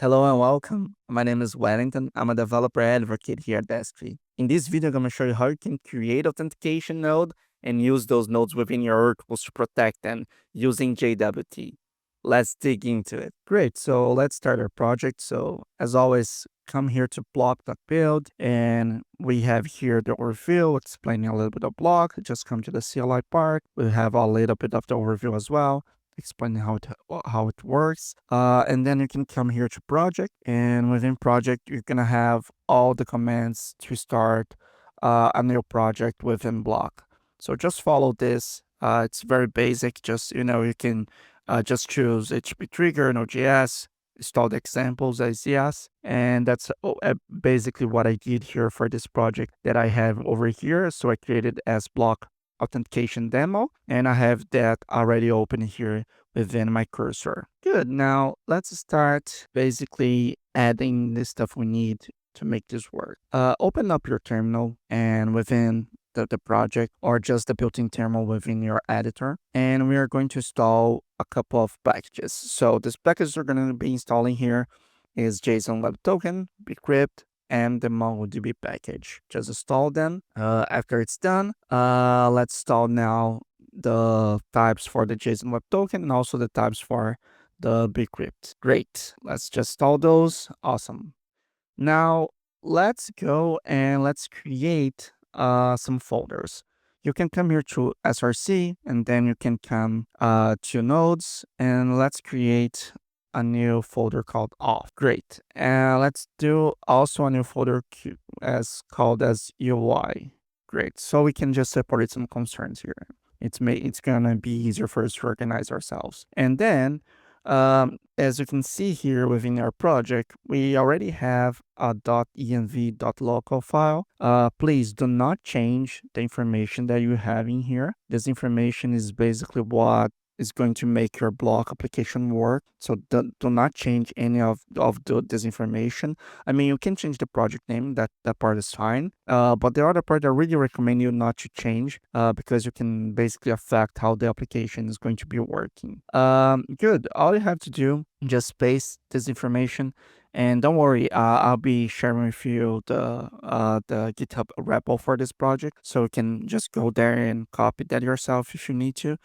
Hello and welcome. My name is Wellington. I'm a developer advocate here at Destry. In this video, I'm going to show you how you can create authentication node and use those nodes within your workflows to protect them using JWT. Let's dig into it. Great. So let's start our project. So as always, come here to block.build and we have here the overview explaining a little bit of Blok. Just come to the CLI part. We have a little bit of the overview as well, explaining how it works. And then you can come here to project, and within project, you're gonna have all the commands to start a new project within Blok. So just follow this. It's very basic. Just you can just choose HTTP trigger, Node.js, install the examples as yes, and that's basically what I did here for this project that I have over here. So I created as Blok authentication demo, and I have that already open here within my cursor. Good. Now let's start basically adding the stuff we need to make this work. Open up your terminal and within the project or just the built-in terminal within your editor, and we are going to install a couple of packages. So this package we're going to be installing here is JSON Web Token, bcrypt, and the MongoDB package. Just install them. After it's done, let's install now the types for the JSON Web Token and also the types for the bcrypt. Great. Let's just install those. Awesome. Now let's go and let's create some folders. You can come here to SRC and then you can come to nodes and let's create a new folder called Auth. Great. And let's do also a new folder called as UI. Great. So we can just separate some concerns here. It's gonna be easier for us to organize ourselves. And then as you can see here within our project, we already have a .env.local file. Please do not change the information that you have in here. This information is basically what is going to make your Blok application work. So do not change any of this information. I mean, you can change the project name, that part is fine. But the other part, I really recommend you not to change because you can basically affect how the application is going to be working. Good. All you have to do, just paste this information. And don't worry, I'll be sharing with you the GitHub repo for this project. So you can just go there and copy that yourself if you need to.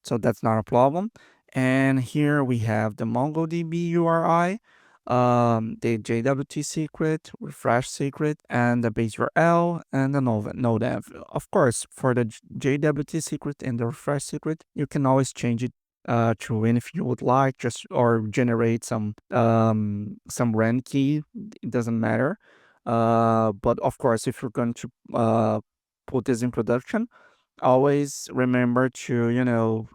So that's not a problem. And here we have the MongoDB URI, the JWT secret, refresh secret, and the base URL, and the node env. Of course, for the JWT secret and the refresh secret, you can always change it to any if you would like, just or generate some rand key. It doesn't matter. But of course, if you're going to put this in production, always remember to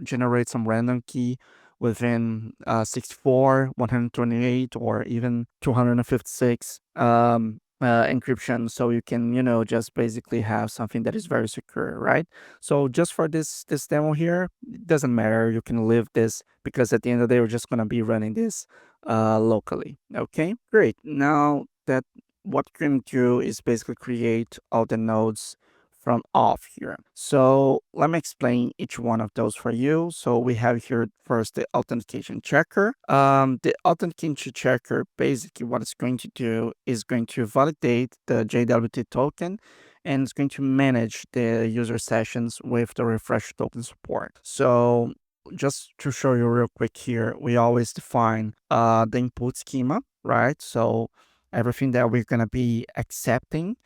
generate some random key within 64, 128, or even 256 encryption, so you can just basically have something that is very secure, right? So just for this demo here, it doesn't matter, you can leave this because at the end of the day we're just going to be running this locally. Okay, great. Now that what you can do is basically create all the nodes from Auth here. So let me explain each one of those for you. So we have here first the authentication checker. The authentication checker, basically what it's going to do is going to validate the JWT token, and it's going to manage the user sessions with the refresh token support. So just to show you real quick here, we always define the input schema, right? So everything that we're going to be accepting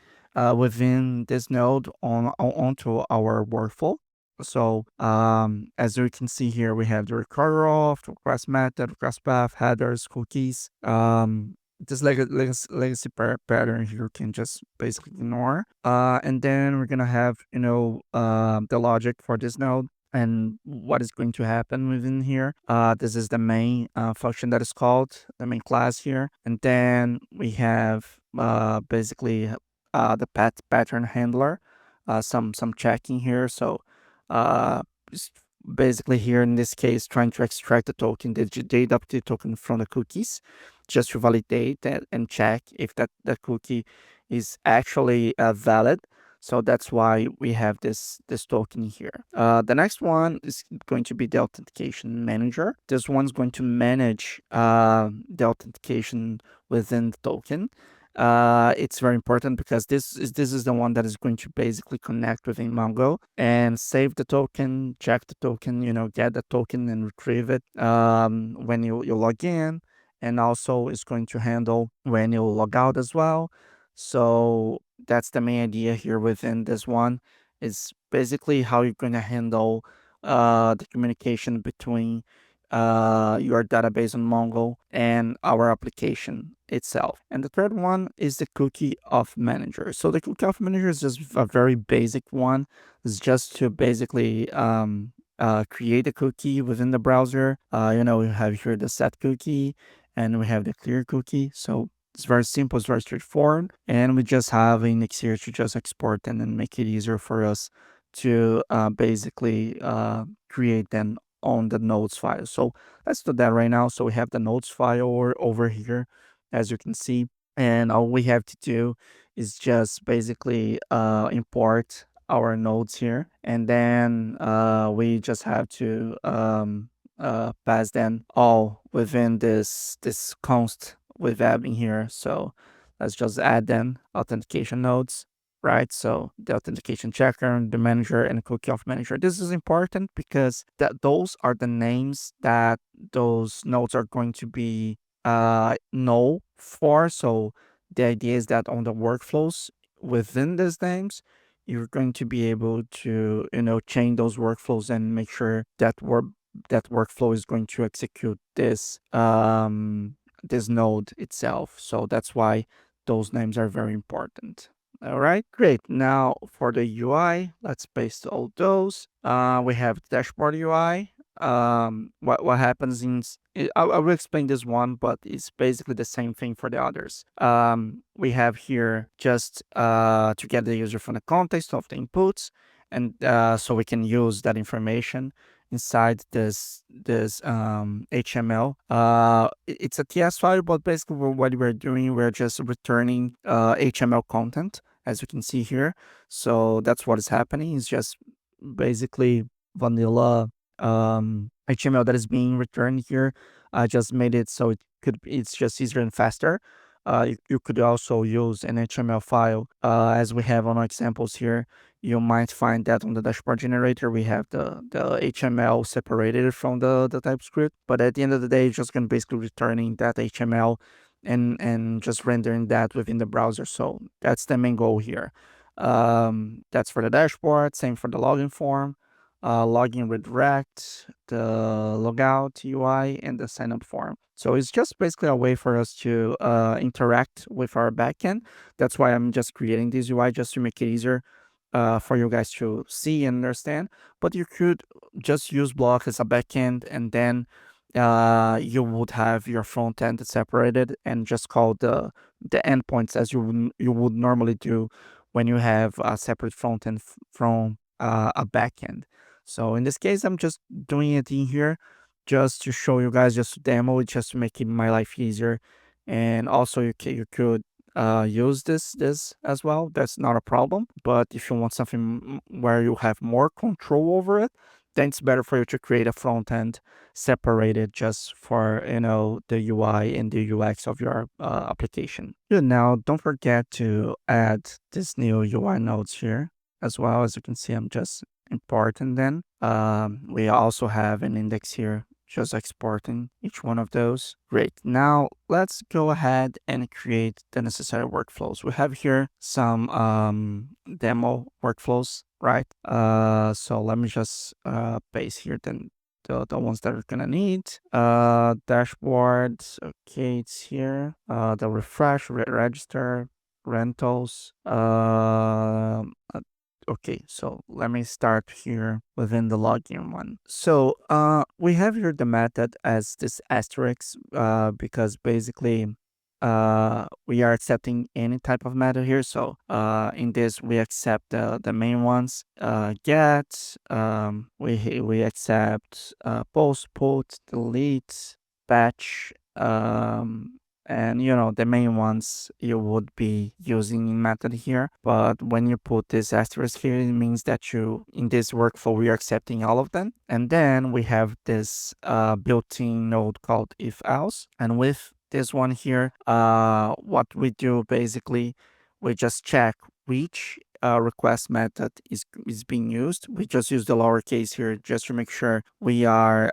within this node onto our workflow. So as you can see here, we have the recorder of request method, request path, headers, cookies. This legacy pattern here can just basically ignore. And then we're gonna have the logic for this node and what is going to happen within here. This is the main function that is called the main class here, and then we have basically the pattern handler, some checking here. So basically here in this case, trying to extract the token, the JWT token from the cookies, just to validate that and check if that cookie is actually valid. So that's why we have this token here. The next one is going to be the authentication manager. This one's going to manage the authentication within the token. It's very important because this is the one that is going to basically connect within Mongo and save the token, check the token, get the token and retrieve it when you log in, and also it's going to handle when you log out as well. So that's the main idea here within this one, is basically how you're going to handle the communication between your database on Mongo and our application itself. And the third one is the cookie auth manager. So the cookie auth manager is just a very basic one. It's just to basically create a cookie within the browser. We have here the set cookie and we have the clear cookie. So it's very simple, it's very straightforward. And we just have Index here to just export and then make it easier for us to basically create them on the nodes file. So let's do that right now. So we have the nodes file over here, as you can see. And all we have to do is just basically import our nodes here. And then we just have to pass them all within this const with adding here. So let's just add them authentication nodes, right? So the authentication checker, the manager, and the cookie auth manager. This is important because those are the names that those nodes are going to be null for. So the idea is that on the workflows within these names, you're going to be able to change those workflows and make sure that that workflow is going to execute this node itself. So that's why those names are very important. All right, great. Now for the UI, let's paste all those. We have dashboard UI. What happens I will explain this one, but it's basically the same thing for the others. We have here just to get the user from the context of the inputs, and so we can use that information inside this HTML. It's a TS file, but basically what we're doing, we're just returning HTML content, as you can see here. So that's what is happening. It's just basically vanilla HTML that is being returned here. I just made it so it's just easier and faster. You could also use an HTML file, as we have on our examples here. You might find that on the dashboard generator, we have the HTML separated from the TypeScript. But at the end of the day, it's just going to basically returning that HTML and just rendering that within the browser. So that's the main goal here. That's for the dashboard, same for the login form, login redirect, the logout UI, and the sign up form. So it's just basically a way for us to interact with our backend. That's why I'm just creating this UI, just to make it easier for you guys to see and understand. But you could just use Blok as a backend, and then you would have your front end separated and just call the endpoints as you would normally do when you have a separate front end from a backend. So in this case, I'm just doing it in here just to show you guys, just to demo it, just to make it my life easier. And also you could use this as well. That's not a problem. But if you want something where you have more control over it, then it's better for you to create a front end separated just for the UI and the UX of your application. Good. Now don't forget to add this new UI nodes here as well. As you can see, I'm just importing them. We also have an index here, just exporting each one of those. Great. Now let's go ahead and create the necessary workflows. We have here some demo workflows, right? So let me just paste here the ones that we're gonna need. Dashboards, okay, it's here. The refresh, register, rentals. Okay, so let me start here within the login one. So we have here the method as this asterisk because basically we are accepting any type of method here. So in this, we accept the main ones, get, we accept post, put, delete, batch, and then, you know, the main ones you would be using in method here. But when you put this asterisk here, it means that you, in this workflow, we are accepting all of them. And then we have this built-in node called if else. And with this one here, what we do basically, we just check which request method is being used. We just use the lowercase here just to make sure we are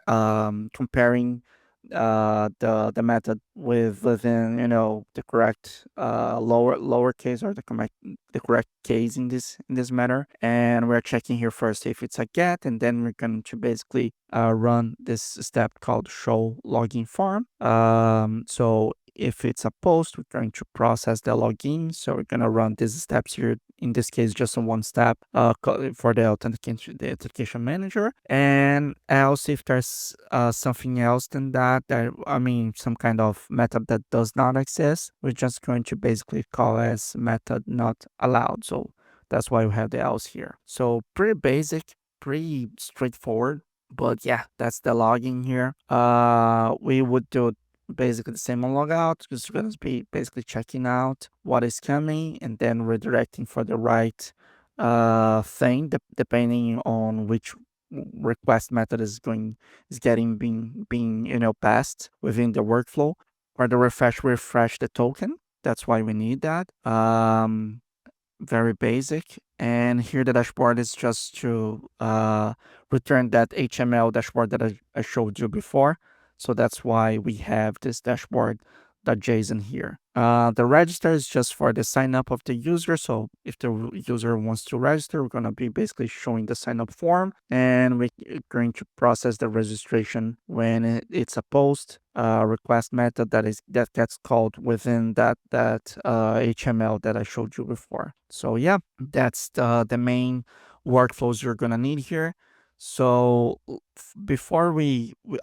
comparing the method within, you know, the correct lowercase, or the correct case in this matter. And we're checking here first if it's a get, and then we're going to basically run this step called show login form. So if it's a post, we're going to process the login. So we're going to run these steps here. In this case, just on one step for the authentication manager. And else, if there's something else than that, I mean, some kind of method that does not exist, we're just going to basically call as method not allowed. So that's why we have the else here. So pretty basic, pretty straightforward. But yeah, that's the login here. We would do basically the same on logout. Just going to be basically checking out what is coming and then redirecting for the right thing, depending on which request method is getting being, you know, passed within the workflow. For the refresh the token. That's why we need that. Very basic. And here the dashboard is just to return that HTML dashboard that I showed you before. So that's why we have this dashboard.json here. The register is just for the sign up of the user. So if the user wants to register, we're going to be basically showing the sign up form, and we're going to process the registration when it's a post request method that gets called within that HTML that I showed you before. So yeah, that's the main workflows you're gonna need here. So before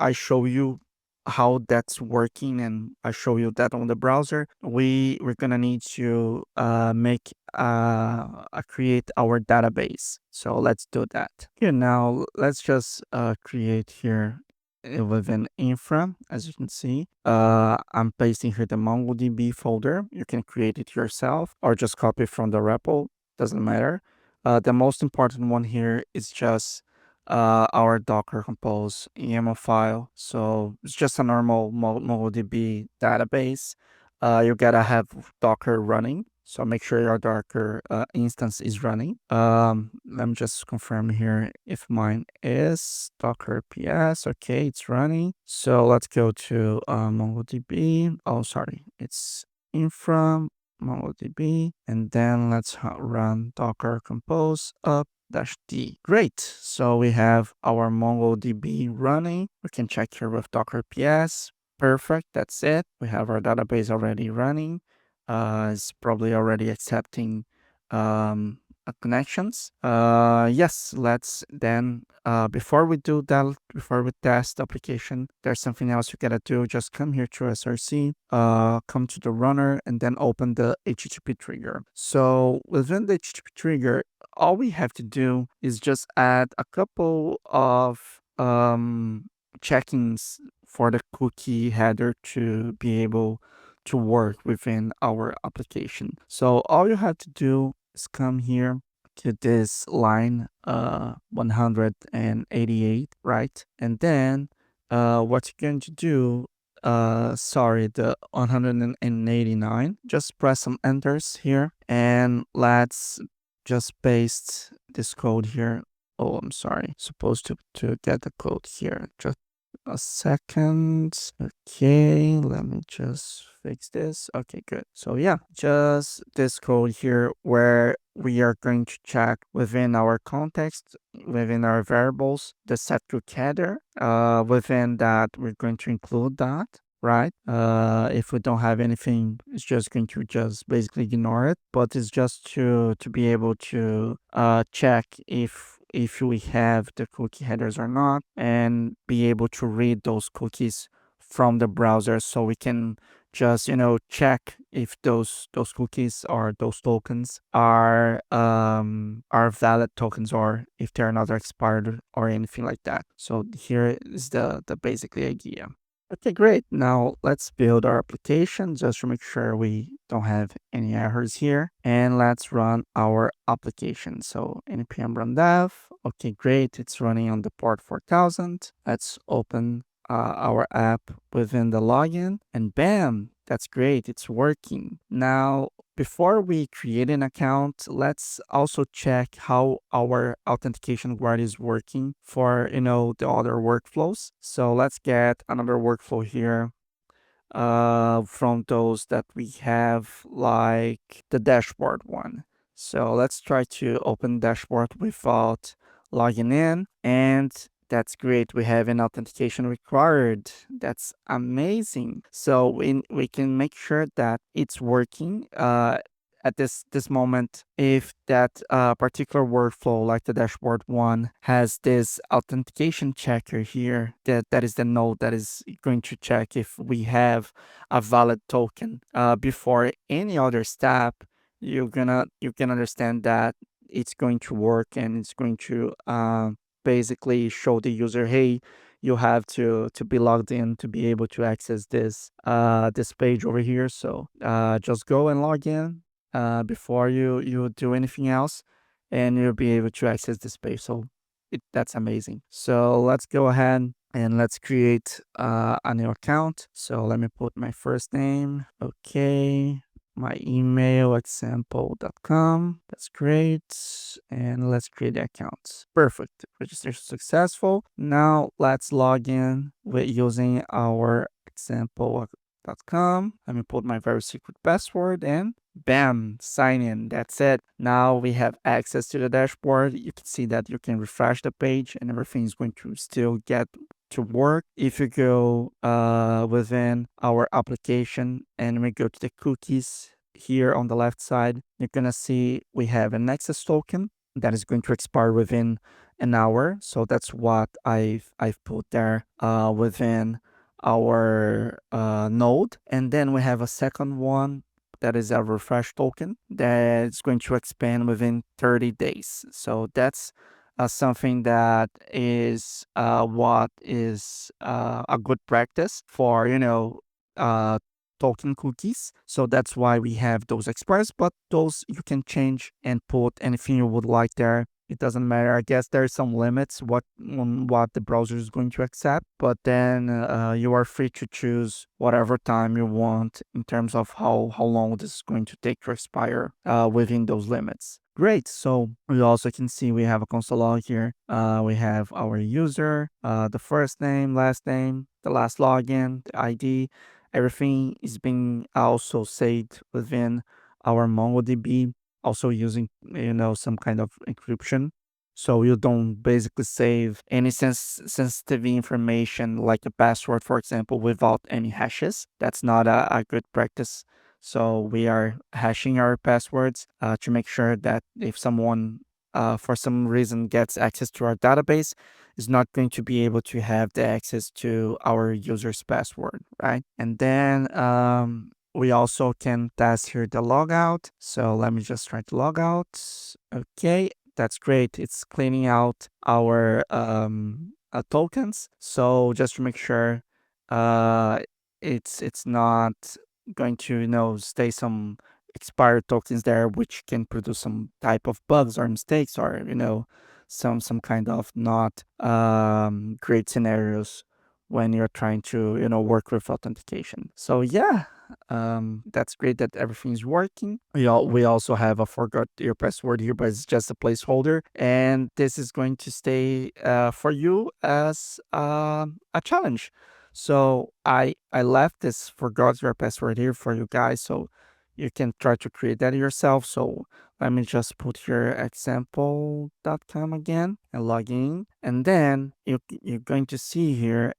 I show you how that's working and I show you that on the browser, we're gonna need to create our database. So let's do that. Here now, let's just create here within infra. As you can see, I'm pasting here the MongoDB folder. You can create it yourself or just copy from the repo, doesn't matter. The most important one here is just our Docker Compose YAML file. So it's just a normal MongoDB database. You gotta have Docker running. So make sure your Docker instance is running. Let me just confirm here if mine is Docker PS. Okay, it's running. So let's go to MongoDB. Oh, sorry, it's infra MongoDB, and then let's run Docker Compose up -d. Great. So we have our MongoDB running. We can check here with Docker PS. Perfect. That's it. We have our database already running. It's probably already accepting connections. Yes, let's then, before we do that, before we test the application, there's something else you gotta do. Just come here to SRC, come to the runner, and then open the HTTP trigger. So within the HTTP trigger, all we have to do is just add a couple of check-ins for the cookie header to be able to work within our application. So all you have to do is come here to this line 188, right? And then what you're going to do, sorry, the 189, just press some enters here, and let's just paste this code here. Oh, I'm sorry, supposed to get the code here. Just a second. Okay, let me just fix this. Okay, good. So yeah, just this code here where we are going to check within our context, within our variables, the set cookie header. Within that, we're going to include that, right? If we don't have anything, it's just going to just basically ignore it. But it's just to be able to check if we have the cookie headers or not, and be able to read those cookies from the browser, so we can just, you know, check if those cookies or those tokens are valid tokens, or if they're not expired or anything like that. So here is the basically idea. Okay, great. Now let's build our application just to make sure we don't have any errors here. And let's run our application. So npm run dev. Okay, great. It's running on the port 4000. Let's open our app within the login and bam, that's great. It's working. Now, before we create an account, let's also check how our authentication guard is working for, the other workflows. So let's get another workflow here from those that we have, like the dashboard one. So let's try to open dashboard without logging in, and that's great. We have an authentication required. That's amazing. So we can make sure that it's working at this moment. If that particular workflow, like the dashboard one, has this authentication checker here, that is the node that is going to check if we have a valid token before any other step, you can understand that it's going to work, and it's going to basically show the user, hey, you have to be logged in to be able to access this page over here. So just go and log in before you do anything else, and you'll be able to access this page. So that's amazing. So let's go ahead and let's create a new account. So let me put my first name. Okay. My email, example.com. That's great. And let's create the account. Perfect. Registration successful. Now let's log in with using our example.com. Let me put my very secret password and bam, sign in. That's it. Now we have access to the dashboard. You can see that you can refresh the page and everything is going to still get to work. If you go within our application and we go to the cookies here on the left side, you're gonna see we have an access token that is going to expire within an hour. So that's what I've put there within our node. And then we have a second one that is a refresh token that's going to expand within 30 days. So that's something that is what is a good practice for, uh, token cookies. So that's why we have those expires, but those you can change and put anything you would like there. It doesn't matter. I guess there's some limits on what the browser is going to accept, but then you are free to choose whatever time you want in terms of how long this is going to take to expire within those limits. Great. So we also can see we have a console log here. We have our user, the first name, last name, the last login, the ID. Everything is being also saved within our MongoDB, also using, some kind of encryption. So you don't basically save any sensitive information like a password, for example, without any hashes. That's not a good practice. So we are hashing our passwords to make sure that if someone, for some reason, gets access to our database, is not going to be able to have the access to our user's password, right? And then we also can test here the logout. So let me just try to log out. Okay, that's great. It's cleaning out our tokens. So just to make sure uh, it's not going to, stay some expired tokens there, which can produce some type of bugs or mistakes, or, some kind of not great scenarios when you're trying to, work with authentication. So yeah, that's great that everything is working. We also have a forgot your password here, but it's just a placeholder, and this is going to stay for you as a challenge. So I left this forgot your password here for you guys, so you can try to create that yourself. So let me just put here example.com again and log in. And then you're going to see here,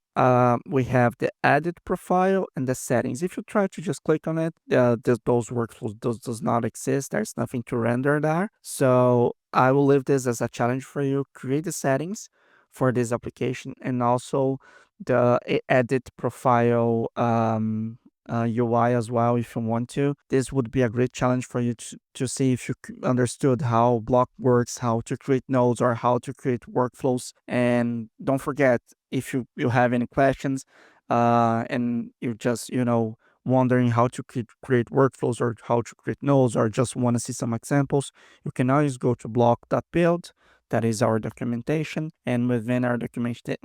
we have the edit profile and the settings. If you try to just click on it, those workflows does not exist. There's nothing to render there. So I will leave this as a challenge for you. Create the settings for this application, and also the edit profile UI as well, if you want to. This would be a great challenge for you to see if you understood how Blok works, how to create nodes, or how to create workflows. And don't forget, if you have any questions, and you're just, wondering how to create workflows or how to create nodes or just want to see some examples, you can always go to block.build. That is our documentation. And within our documentation,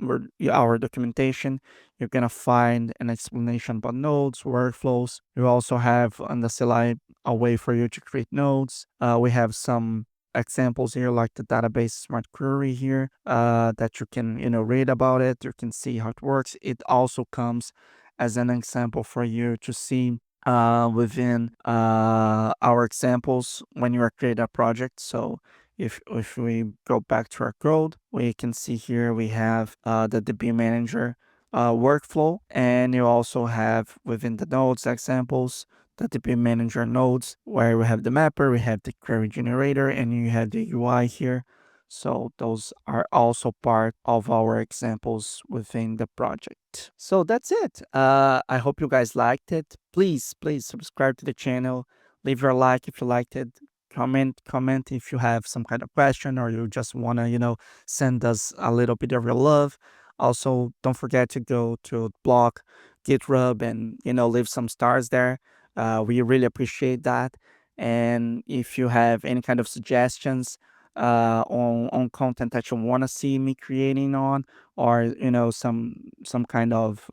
you're going to find an explanation about nodes, workflows. You also have on the CLI a way for you to create nodes. We have some examples here like the database smart query here that you can read about it. You can see how it works. It also comes as an example for you to see within our examples when you are creating a project. So if we go back to our code, we can see here we have the DB manager workflow, and you also have within the nodes examples the DB manager nodes where we have the mapper, we have the query generator, and you have the UI here. So those are also part of our examples within the project. So that's it. I hope you guys liked it. Please subscribe to the channel. Leave your like if you liked it. Comment if you have some kind of question or you just want to, send us a little bit of your love. Also, don't forget to go to Blok, GitHub, and, leave some stars there. We really appreciate that. And if you have any kind of suggestions on content that you want to see me creating on, or some kind of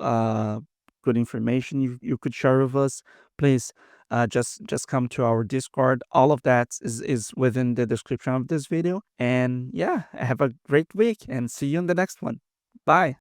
good information you could share with us, please just come to our Discord. All of that is within the description of this video. And yeah, have a great week and see you in the next one. Bye.